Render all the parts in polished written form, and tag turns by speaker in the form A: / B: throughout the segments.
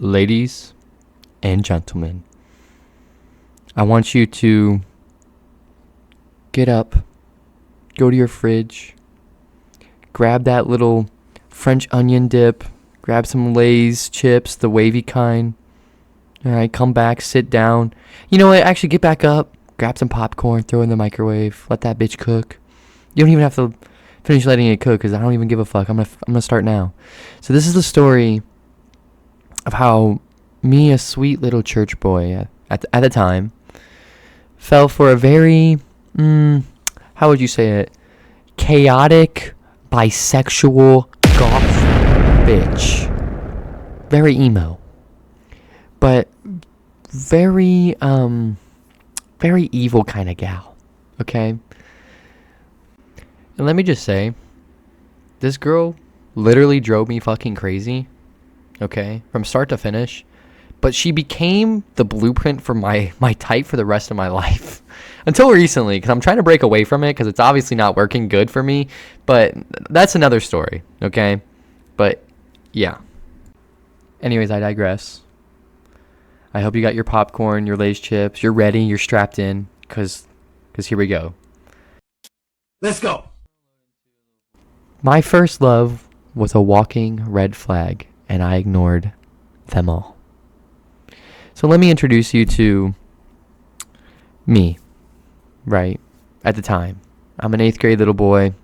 A: Ladies and gentlemen, I want you to get up, go to your fridge, grab that little French onion dip, grab some Lay's chips, the wavy kind. All right, come back, sit down. You know what? Actually, get back up, grab some popcorn, throw it in the microwave, let that bitch cook. You don't even have to finish letting it cook because I don't even give a fuck. I'm gonna start now. So this is the story of how me, a sweet little church boy at the time, fell for a very, how would you say it, chaotic, bisexual, goth bitch. Very emo. But very, very evil kind of gal. Okay? And let me just say, this girl literally drove me fucking crazy. Okay? From start to finish. But she became the blueprint for my type for the rest of my life. Until recently, because I'm trying to break away from it, because it's obviously not working good for me. But that's another story, okay? But, yeah. Anyways, I digress. I hope you got your popcorn, your Lay's chips, you're ready, you're strapped in, because here we go.
B: Let's go!
A: My first love was a walking red flag, and I ignored them all. So let me introduce you to me, right, at the time. I'm an 8th grade little boy.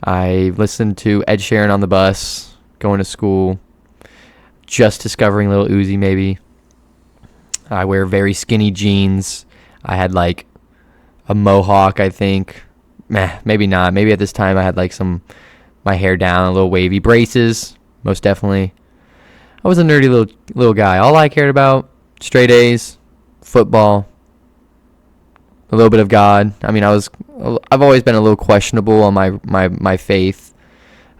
A: I listened to Ed Sheeran on the bus, going to school, just discovering Lil Uzi maybe. I wear very skinny jeans. I had like a mohawk, I think. Maybe not. Maybe at this time I had like my hair down, a little wavy. Braces, most definitely. I was a nerdy little guy. All I cared about, straight A's, football, a little bit of God. I mean, I've always been a little questionable on my faith.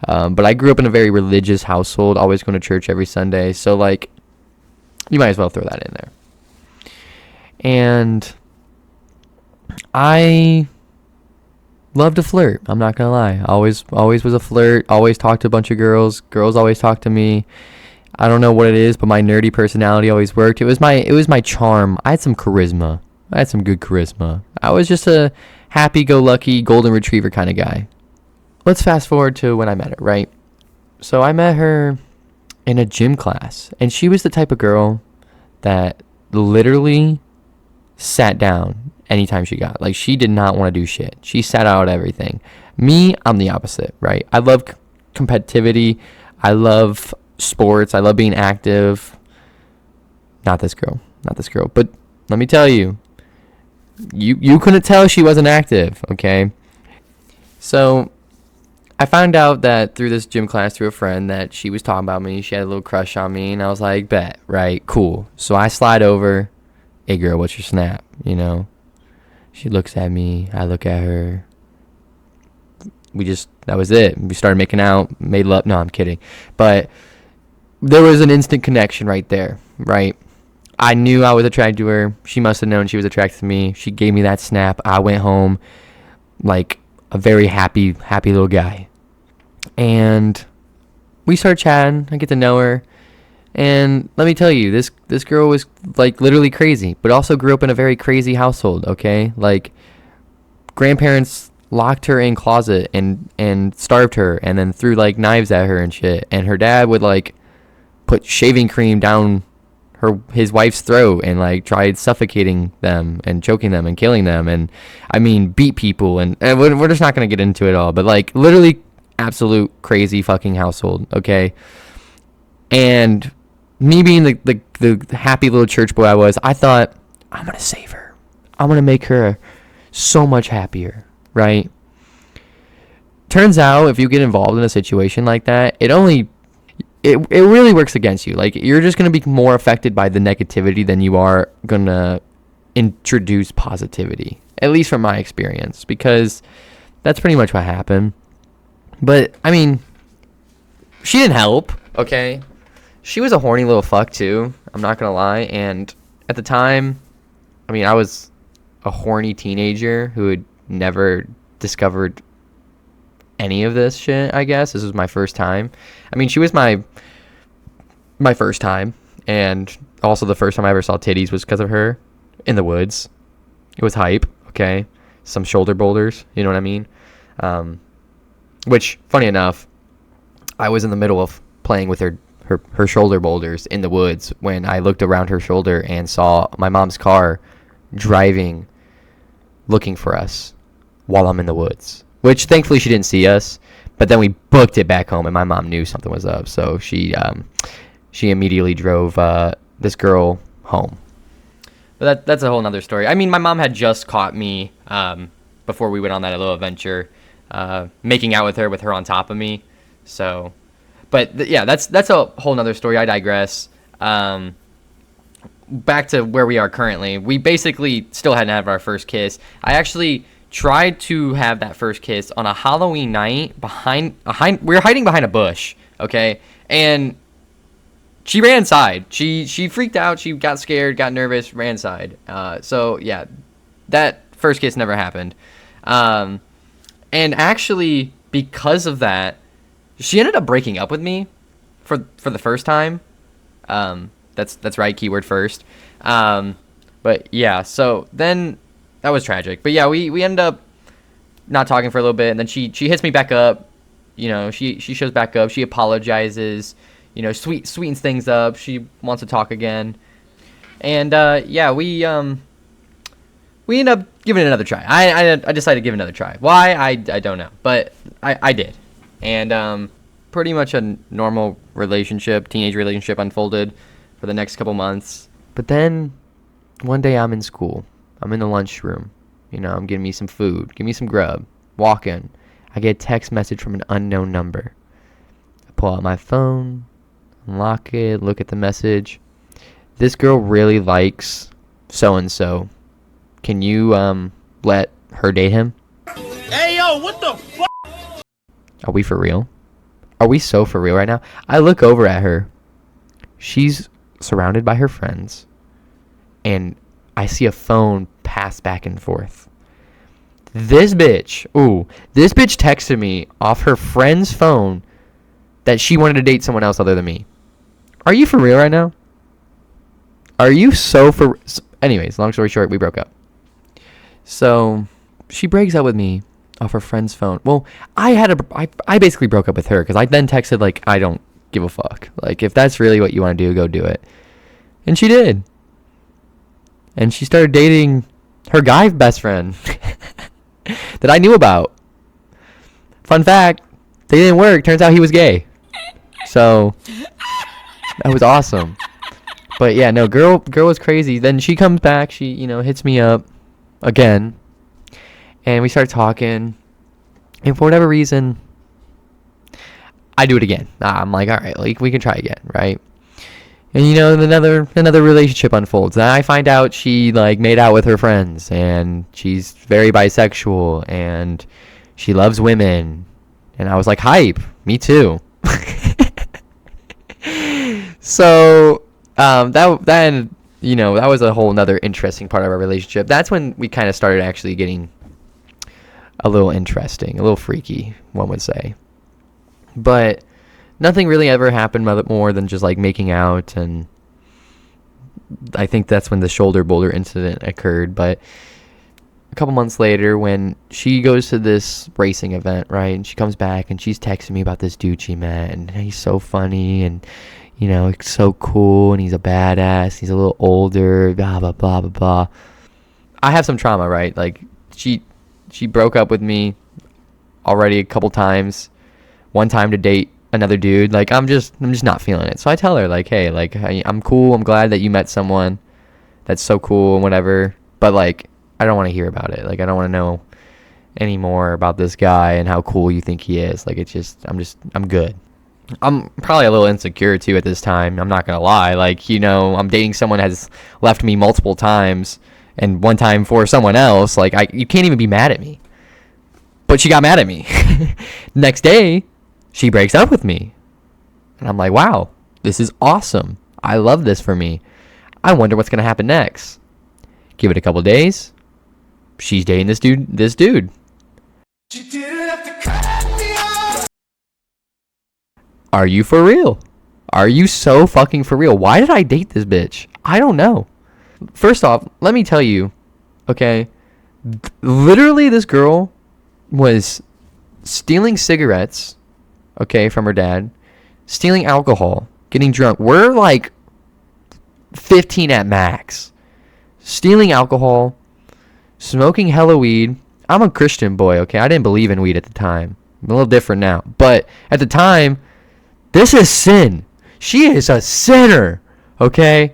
A: But I grew up in a very religious household, always going to church every Sunday. So like, you might as well throw that in there. And I love to flirt. I'm not gonna lie. Always was a flirt. Always talked to a bunch of girls. Girls always talked to me. I don't know what it is, but my nerdy personality always worked. It was my charm. I had some charisma. I had some good charisma. I was just a happy-go-lucky golden retriever kind of guy. Let's fast forward to when I met her, right? So I met her in a gym class, and she was the type of girl that literally sat down anytime she got. Like, she did not want to do shit. She sat out everything. Me, I'm the opposite, right? I love competitivity. I love sports. I love being active. Not this girl. But let me tell you, you couldn't tell she wasn't active, okay? So I found out that through this gym class, through a friend, that she was talking about me. She had a little crush on me, and I was like, bet, right, cool. So I slide over, hey girl, what's your snap, you know? She looks at me, I look at her. That was it. We started making out, made love. No, I'm kidding. But there was an instant connection right there, right? I knew I was attracted to her. She must have known she was attracted to me. She gave me that snap. I went home like a very happy little guy. And we started chatting. I get to know her. And let me tell you, this girl was like literally crazy, but also grew up in a very crazy household, okay? Like, grandparents locked her in closet and starved her and then threw like knives at her and shit. And her dad would like put shaving cream down his wife's throat and like tried suffocating them and choking them and killing them, and I mean beat people, and we're just not gonna get into it all, but like literally absolute crazy fucking household, okay? And me being the happy little church boy I thought, I'm gonna save her. I'm gonna make her so much happier, right? Turns out if you get involved in a situation like that, it really works against you. Like, you're just going to be more affected by the negativity than you are going to introduce positivity, at least from my experience, because that's pretty much what happened. But, I mean, she didn't help, okay? She was a horny little fuck, too. I'm not going to lie. And at the time, I mean, I was a horny teenager who had never discovered any of this shit, I guess. This was my first time. I mean, she was my first time, And also the first time I ever saw titties was because of her in the woods. It was hype, okay? Some shoulder boulders, you know what I mean? Which, funny enough, I was in the middle of playing with her shoulder boulders in the woods when I looked around her shoulder and saw my mom's car driving, looking for us while I'm in the woods. Which, thankfully, she didn't see us. But then we booked it back home, and my mom knew something was up. So she immediately drove this girl home. But that's a whole nother story. I mean, my mom had just caught me before we went on that little adventure, making out with her on top of me. So, but yeah, that's a whole nother story. I digress. Back to where we are currently. We basically still hadn't had our first kiss. I actually tried to have that first kiss on a Halloween night behind we were hiding behind a bush, okay? And she ran inside. She freaked out. She got scared, got nervous, ran inside. So yeah, that first kiss never happened. And actually, because of that, she ended up breaking up with me for the first time. That's right, keyword first. But yeah, so then that was tragic. But yeah, we ended up not talking for a little bit, and then she hits me back up. You know, she shows back up. She apologizes. You know, sweetens things up. She wants to talk again, and yeah, we end up giving it another try. I decided to give it another try. Why I don't know, but I did, and pretty much a normal teenage relationship unfolded for the next couple months. But then one day I'm in school. I'm in the lunchroom. You know, I'm getting me some food, give me some grub, walking. I get a text message from an unknown number. I pull out my phone, unlock it, look at the message. This girl really likes so-and-so. Can you let her date him?
B: Hey, yo, what the fuck?
A: Are we for real? Are we so for real right now? I look over at her. She's surrounded by her friends. And I see a phone pass back and forth. This bitch texted me off her friend's phone that she wanted to date someone else other than me. Are you for real right now? Are you so for... Anyways, long story short, we broke up. So, she breaks up with me off her friend's phone. Well, I basically broke up with her because I then texted, like, I don't give a fuck. Like, if that's really what you want to do, go do it. And she did. And she started dating her guy best friend that I knew about. Fun fact, they didn't work. Turns out he was gay. So, that was awesome. But yeah, no, girl was crazy. Then she comes back. She, hits me up again. And we start talking. And for whatever reason, I do it again. I'm like, all right, like, we can try again, right? And another relationship unfolds. And I find out she made out with her friends, and she's very bisexual, and she loves women. And I was like, hype, me too. So that was a whole nother interesting part of our relationship. That's when we kind of started actually getting a little interesting, a little freaky, one would say. But nothing really ever happened more than just making out, and I think that's when the shoulder boulder incident occurred. But a couple months later, when she goes to this racing event, right, and she comes back and she's texting me about this dude she met, and he's so funny, and it's so cool, and he's a badass, he's a little older, blah blah blah blah blah. I have some trauma, right? Like she broke up with me already a couple times. One time to date another dude. I'm just not feeling it. So I tell her, hey, I'm cool. I'm glad that you met someone that's so cool and whatever. But I don't want to hear about it. I don't want to know any more about this guy and how cool you think he is. I'm good. I'm probably a little insecure too at this time. I'm not gonna lie. I'm dating someone that has left me multiple times, and one time for someone else. You can't even be mad at me. But she got mad at me. Next day, she breaks up with me. And I'm like, wow, this is awesome. I love this for me. I wonder what's going to happen next. Give it a couple days. She's dating this dude.
B: She didn't have to cut me off.
A: Are you for real? Are you so fucking for real? Why did I date this bitch? I don't know. First off, let me tell you, okay? Literally, this girl was stealing cigarettes, okay, from her dad, stealing alcohol, getting drunk. We're like 15 at max. Stealing alcohol, smoking hella weed. I'm a Christian boy, okay? I didn't believe in weed at the time. I'm a little different now. But at the time, this is sin. She is a sinner, okay?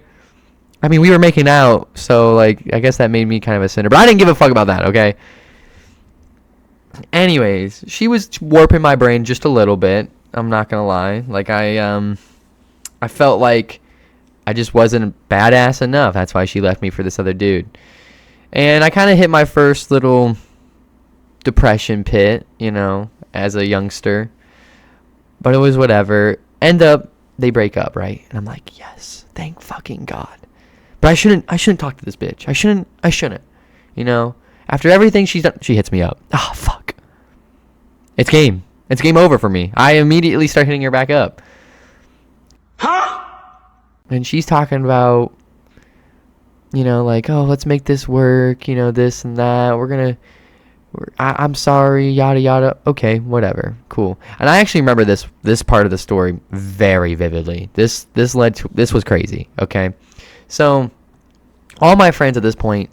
A: I mean, we were making out, so, like, I guess that made me kind of a sinner. But I didn't give a fuck about that, okay? Anyways, she was warping my brain just a little bit. I'm not gonna lie. Like, I felt like I just wasn't badass enough. That's why she left me for this other dude. And I kind of hit my first little depression pit, you know, as a youngster. But it was whatever. End up, they break up, right? And I'm like, yes, thank fucking God. But I shouldn't talk to this bitch. I shouldn't. You know, after everything she's done, she hits me up. Ah, oh, fuck. It's game over for me. I immediately start hitting her back up.
B: Huh?
A: And she's talking about, you know, like, oh, let's make this work, you know, this and that. I'm sorry, yada yada. Okay, whatever, cool. And I actually remember this part of the story very vividly. This was crazy. Okay, so all my friends at this point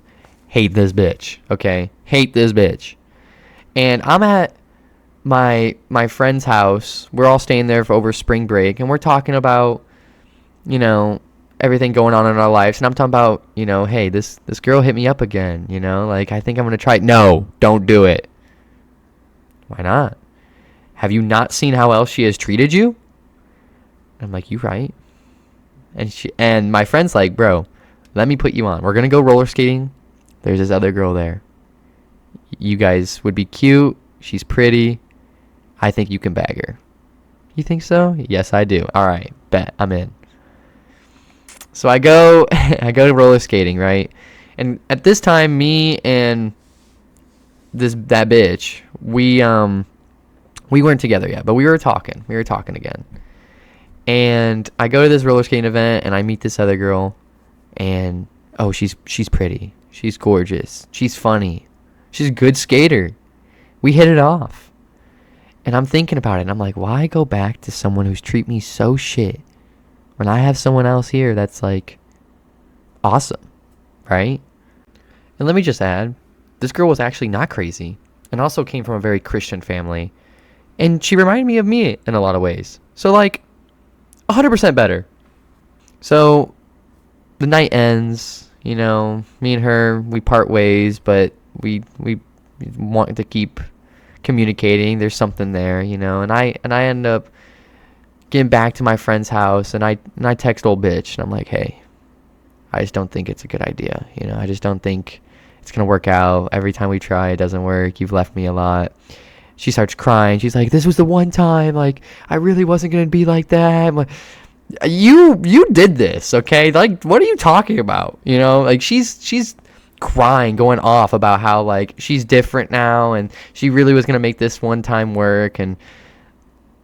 A: hate this bitch. Okay, hate this bitch. And I'm at my friend's house. We're all staying there for over spring break, and we're talking about, you know, everything going on in our lives. And I'm talking about, you know, hey, this girl hit me up again, you know, like, I think I'm going to try it. No, don't do it. Why not? Have you not seen how else she has treated you? I'm like, you right. And my friend's like, bro, let me put you on. We're going to go roller skating. There's this other girl there. You guys would be cute. She's pretty. I think you can bag her. You think so? Yes, I do. All right, bet. I'm in. So I go to roller skating, right? And at this time, me and that bitch, we weren't together yet, but we were talking. We were talking again. And I go to this roller skating event, and I meet this other girl, and oh, she's pretty. She's gorgeous. She's funny. She's a good skater. We hit it off. And I'm thinking about it, and I'm like, why go back to someone who's treated me so shit when I have someone else here that's, like, awesome, right? And let me just add, this girl was actually not crazy and also came from a very Christian family. And she reminded me of me in a lot of ways. So, like, 100% better. So, the night ends, you know, me and her, we part ways, but we want to keep communicating. There's something there, you know, and I end up getting back to my friend's house, and I text old bitch, and I'm like, hey, I just don't think it's a good idea, you know, I just don't think it's gonna work out. Every time we try, it doesn't work. You've left me a lot. She starts crying. She's like, this was the one time, like, I really wasn't gonna be like that. I'm like, you did this, okay? Like, what are you talking about? You know, like, she's crying, going off about how, like, she's different now, and she really was gonna make this one time work. And,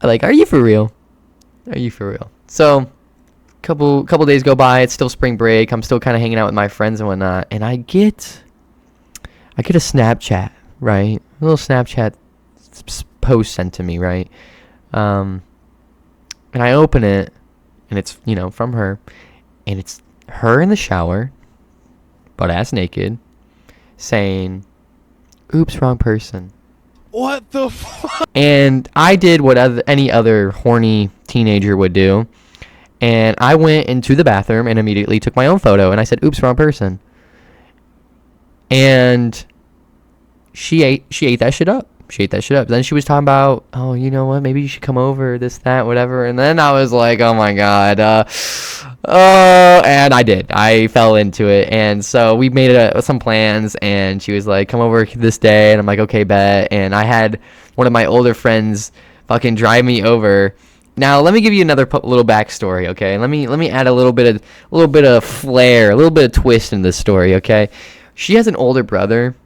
A: like, are you for real? Are you for real? So, couple days go by. It's still spring break. I'm still kind of hanging out with my friends and whatnot, and I get a Snapchat, right? A little Snapchat post sent to me, right? And I open it, and it's, you know, from her, and it's her in the shower, butt ass naked, saying, "Oops, wrong person."
B: What the fuck?
A: And I did what any other horny teenager would do. And I went into the bathroom and immediately took my own photo. And I said, oops, wrong person. And she ate that shit up. Then she was talking about, oh, you know what? Maybe you should come over, this, that, whatever. And then I was like, oh, my God. And I did. I fell into it. And so we made some plans. And she was like, come over this day. And I'm like, okay, bet. And I had one of my older friends fucking drive me over. Now, let me give you another little backstory, okay? Let me add a little bit of flair, a little bit of twist in this story, okay? She has an older brother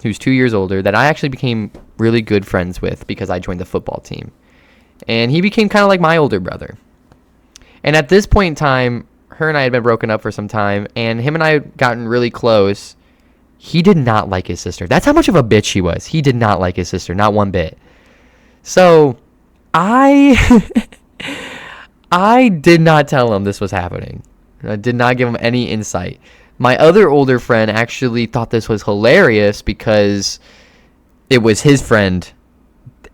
A: who's 2 years older that I actually became really good friends with because I joined the football team. And he became kind of like my older brother. And at this point in time, her and I had been broken up for some time, and him and I had gotten really close. He did not like his sister. That's how much of a bitch he was. He did not like his sister, not one bit. So I I did not tell him this was happening. I did not give him any insight. My other older friend actually thought this was hilarious because it was his friend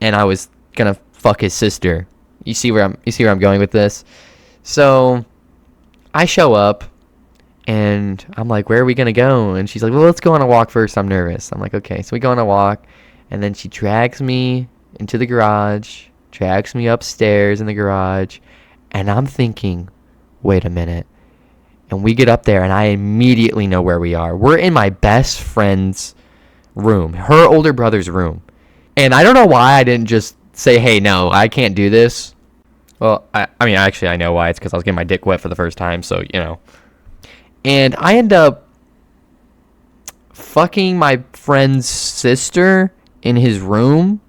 A: and I was gonna fuck his sister. You see where I'm going with this? So I show up and I'm like, where are we gonna go? And she's like, well, let's go on a walk first. I'm nervous. I'm like, okay. So we go on a walk, and then she drags me into the garage, drags me upstairs in the garage, and I'm thinking, wait a minute. And we get up there, and I immediately know where we are. We're in my best friend's room, her older brother's room. And I don't know why I didn't just say, hey, no, I can't do this. Well, I mean, actually, I know why. It's because I was getting my dick wet for the first time, so, you know. And I end up fucking my friend's sister in his room.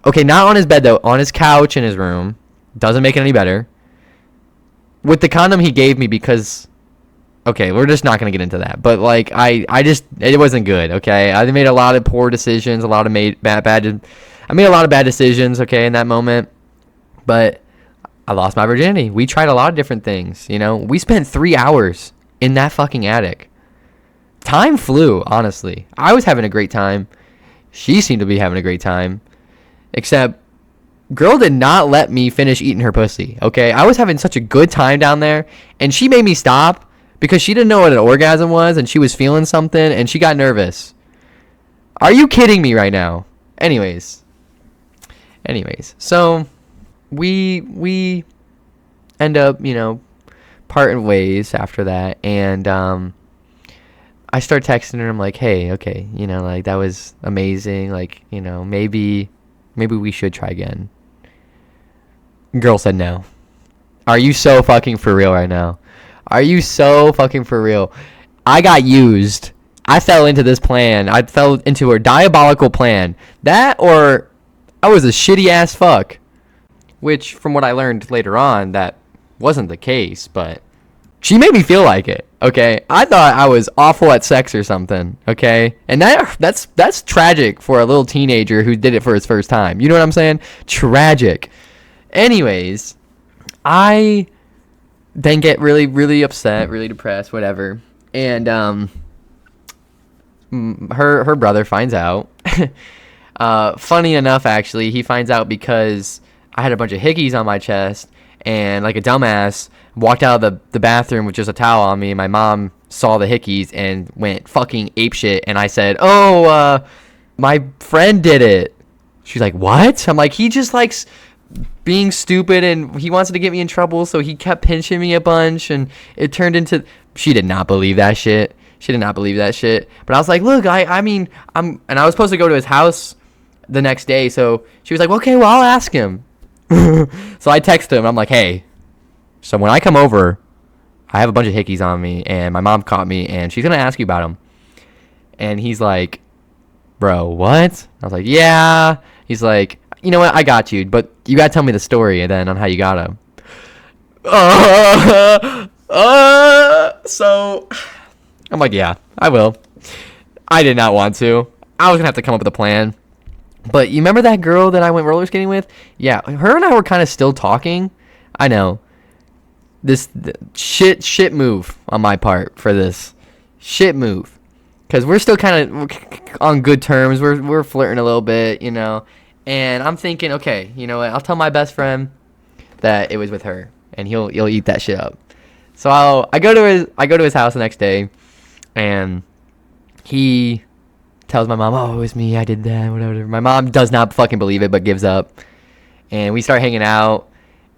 A: Okay, not on his bed, though. On his couch in his room. Doesn't make it any better. With the condom he gave me because... Okay, we're just not going to get into that. But, like, I just... It wasn't good, okay? I made a lot of poor decisions. I made a lot of bad decisions, okay, in that moment. But I lost my virginity. We tried a lot of different things, you know? We spent 3 hours in that fucking attic. Time flew, honestly. I was having a great time. She seemed to be having a great time. Except, girl did not let me finish eating her pussy, okay? I was having such a good time down there, and she made me stop because she didn't know what an orgasm was, and she was feeling something, and she got nervous. Are you kidding me right now? Anyways, so we end up, you know, parting ways after that, and I start texting her. I'm like, hey, okay, you know, like, that was amazing, like, you know, maybe we should try again. Girl said no. Are you so fucking for real right now? Are you so fucking for real? I got used. I fell into this plan. I fell into her diabolical plan. That, or I was a shitty ass fuck. Which, from what I learned later on, that wasn't the case, but she made me feel like it, okay? I thought I was awful at sex or something, okay? And that's tragic for a little teenager who did it for his first time. You know what I'm saying? Tragic. Anyways, I then get really, really upset, really depressed, whatever. And her brother finds out. Funny enough, actually, he finds out because I had a bunch of hickeys on my chest, and like a dumbass, walked out of the bathroom with just a towel on me. My mom saw the hickeys and went fucking apeshit, and I said, my friend did it. She's like, what? I'm like, he just likes being stupid, and he wants to get me in trouble, so he kept pinching me a bunch, and it turned into... She did not believe that shit. But I was like, look, I mean, and I was supposed to go to his house the next day, so she was like, okay, well, I'll ask him. So I texted him. I'm like, hey, so when I come over, I have a bunch of hickeys on me, and my mom caught me, and she's going to ask you about them. And he's like, bro, what? I was like, yeah. He's like, you know what? I got you, but you got to tell me the story then on how you got him. So I'm like, yeah, I will. I did not want to. I was going to have to come up with a plan. But you remember that girl that I went roller skating with? Yeah, her and I were kind of still talking. I know. This shit move on my part for this. Shit move. Because we're still kind of on good terms. We're flirting a little bit, you know. And I'm thinking, okay, you know what? I'll tell my best friend that it was with her, and he'll eat that shit up. So I go to his house the next day, and he tells my mom, oh, it was me, I did that, whatever. My mom does not fucking believe it, but gives up. And we start hanging out,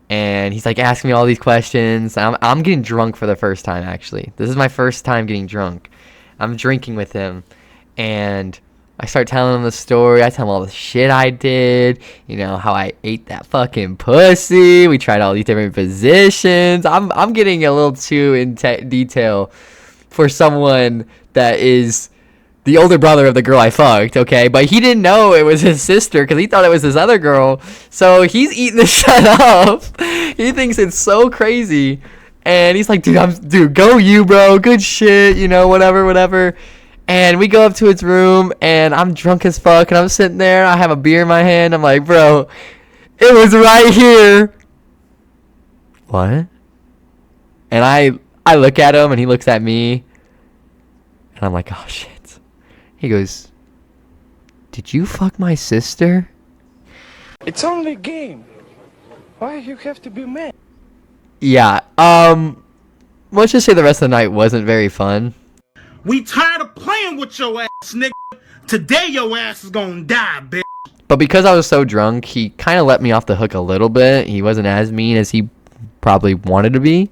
A: and he's like asking me all these questions. I'm getting drunk for the first time, actually. This is my first time getting drunk. I'm drinking with him, and I start telling him the story. I tell him all the shit I did, you know, how I ate that fucking pussy. We tried all these different positions. I'm getting a little too in detail for someone that is the older brother of the girl I fucked, okay? But he didn't know it was his sister because he thought it was this other girl. So he's eating this shit up. He thinks it's so crazy. And he's like, dude, go you, bro. Good shit, you know, whatever. And we go up to its room, and I'm drunk as fuck, and I'm sitting there. I have a beer in my hand. I'm like, bro, it was right here. What? And I look at him, and he looks at me, and I'm like, oh, shit. He goes, did you fuck my sister?
B: It's only a game. Why you have to be mad?
A: Yeah, let's just say the rest of the night wasn't very fun.
C: We tired of playing with your ass, nigga. Today your ass is gonna die, bitch.
A: But because I was so drunk, he kind of let me off the hook a little bit. He wasn't as mean as he probably wanted to be.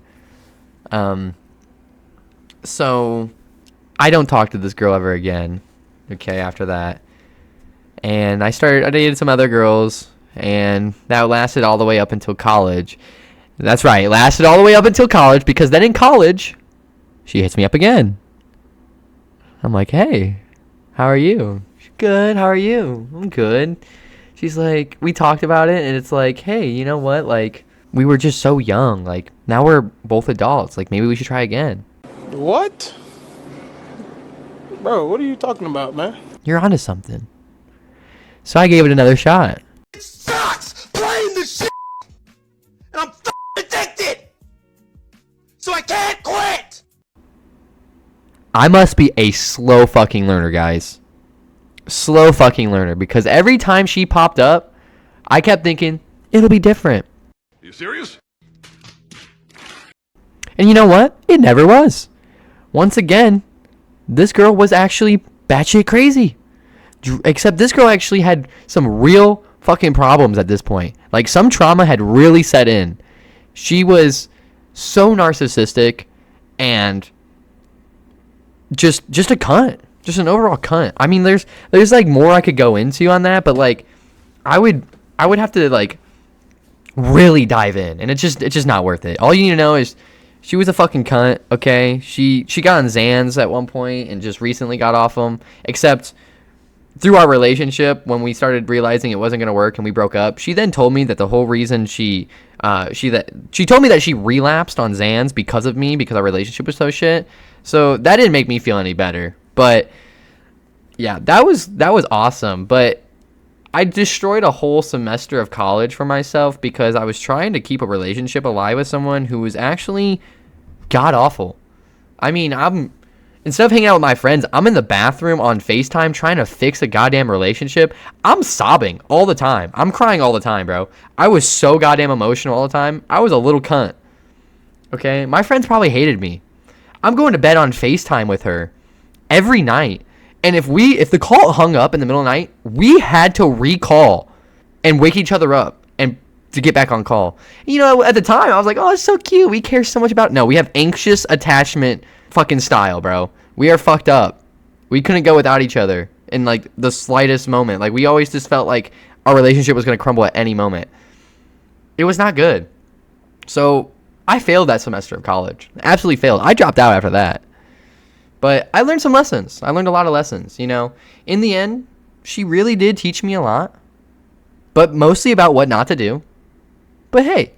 A: So I don't talk to this girl ever again. Okay, after that. And I dated some other girls, and that lasted all the way up until college. That's right, it lasted all the way up until college, because then in college, she hits me up again. I'm like, hey, how are you? She's good, how are you? I'm good. She's like, we talked about it, and it's like, hey, you know what? Like, we were just so young. Like, now we're both adults. Like, maybe we should try again.
B: What? Bro, what are you talking about, man?
A: You're onto something. So I gave it another shot.
C: It sucks playing the shit, and I'm addicted, so I can't quit.
A: I must be a slow fucking learner, guys. Slow fucking learner, because every time she popped up, I kept thinking, it'll be different.
D: You serious?
A: And you know what? It never was. Once again, this girl was actually batshit crazy. Except this girl actually had some real fucking problems at this point. Like, some trauma had really set in. She was so narcissistic and just a cunt. Just an overall cunt. I mean, there's like more I could go into on that, but like I would have to like really dive in, and it's just not worth it. All you need to know is she was a fucking cunt, okay? She got on Xans at one point and just recently got off them, except through our relationship, when we started realizing it wasn't going to work and we broke up, she then told me that the whole reason she told me that she relapsed on Xans because of me, because our relationship was so shit. So that didn't make me feel any better. But yeah, that was awesome. But I destroyed a whole semester of college for myself because I was trying to keep a relationship alive with someone who was actually god awful. I mean, instead of hanging out with my friends, I'm in the bathroom on FaceTime trying to fix a goddamn relationship. I'm sobbing all the time. I'm crying all the time, bro. I was so goddamn emotional all the time. I was a little cunt. Okay? My friends probably hated me. I'm going to bed on FaceTime with her every night. And if the call hung up in the middle of the night, we had to recall and wake each other up and to get back on call. You know, at the time, I was like, oh, it's so cute. We care so much about it. No, we have anxious attachment fucking style, bro. We are fucked up. We couldn't go without each other in like the slightest moment. Like, we always just felt like our relationship was going to crumble at any moment. It was not good. So I failed that semester of college. Absolutely failed. I dropped out after that. But I learned some lessons. I learned a lot of lessons, you know. In the end, she really did teach me a lot. But mostly about what not to do. But hey,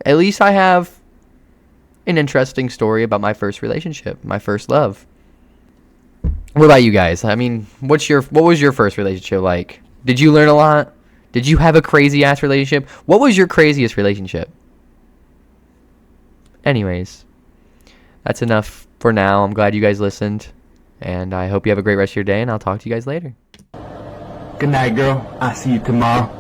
A: at least I have an interesting story about my first relationship, my first love. What about you guys? I mean, what was your first relationship like? Did you learn a lot? Did you have a crazy ass relationship? What was your craziest relationship? Anyways, that's enough for now. I'm glad you guys listened, and I hope you have a great rest of your day, and I'll talk to you guys later.
E: Good night, girl. I'll see you tomorrow.